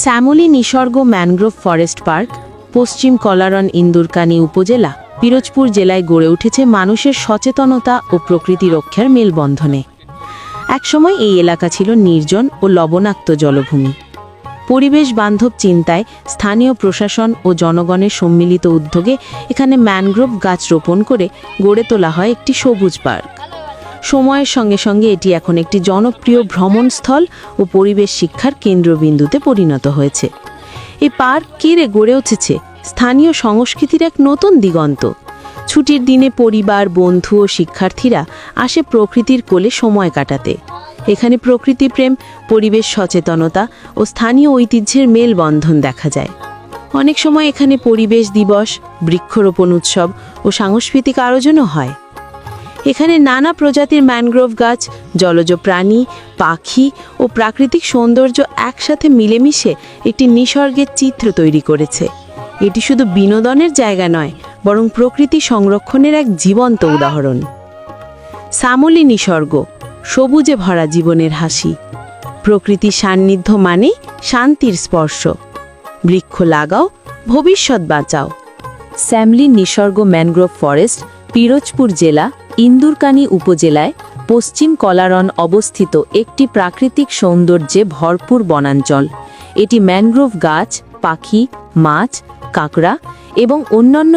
শ্যামলী নিসর্গ mangrove forest park পশ্চিম কলারন ইন্দুরকানী উপজেলা পিরোজপুর জেলায় গড়ে উঠেছে মানুষের সচেতনতা ও প্রকৃতি রক্ষার মেলবন্ধনে। একসময় এই এলাকা ছিল নির্জন ও লবণাক্ত জলভূমি। পরিবেশ বান্ধব চিন্তায় স্থানীয় প্রশাসন ও জনগণের সম্মিলিত উদ্যোগে এখানে ম্যানগ্রোভ গাছ রোপণ করে গড়ে তোলা হয় একটি সবুজ পার্ক। সময়ের সঙ্গে সঙ্গে এটি এখন একটি জনপ্রিয় ভ্রমণস্থল ও পরিবেশ শিক্ষার কেন্দ্রবিন্দুতে পরিণত হয়েছে। এই পার্ক ঘিরে গড়ে উঠেছে স্থানীয় সংস্কৃতির এক নতুন দিগন্ত। ছুটির দিনে পরিবার, বন্ধু ও শিক্ষার্থীরা আসে প্রকৃতির কোলে সময় কাটাতে। এখানে প্রকৃতিপ্রেম, পরিবেশ সচেতনতা ও স্থানীয় ঐতিহ্যের মেলবন্ধন দেখা যায়। অনেক সময় এখানে পরিবেশ দিবস, বৃক্ষরোপণ উৎসব ও সাংস্কৃতিক আয়োজনও হয়। এখানে নানা প্রজাতির ম্যানগ্রোভ গাছ, জলজ প্রাণী, পাখি ও প্রাকৃতিক সৌন্দর্য একসাথে মিলেমিশে একটি নিসর্গের চিত্র তৈরি করেছে। এটি শুধু বিনোদনের জায়গা নয়, বরং প্রকৃতি সংরক্ষণের এক জীবন্ত উদাহরণ। শ্যামলী নিসর্গ, সবুজে ভরা জীবনের হাসি। প্রকৃতির সান্নিধ্য মানে শান্তির স্পর্শ। বৃক্ষ লাগাও, ভবিষ্যৎ বাঁচাও। শ্যামলী নিসর্গ ম্যানগ্রোভ ফরেস্ট পিরোজপুর জেলা ইন্দুরকানী উপজেলায় পশ্চিম কলারন অবস্থিত একটি প্রাকৃতিক সৌন্দর্যে ভরপুর বনাঞ্চল। এটি ম্যানগ্রোভ গাছ, পাখি, মাছ, কাঁকড়া এবং অন্যান্য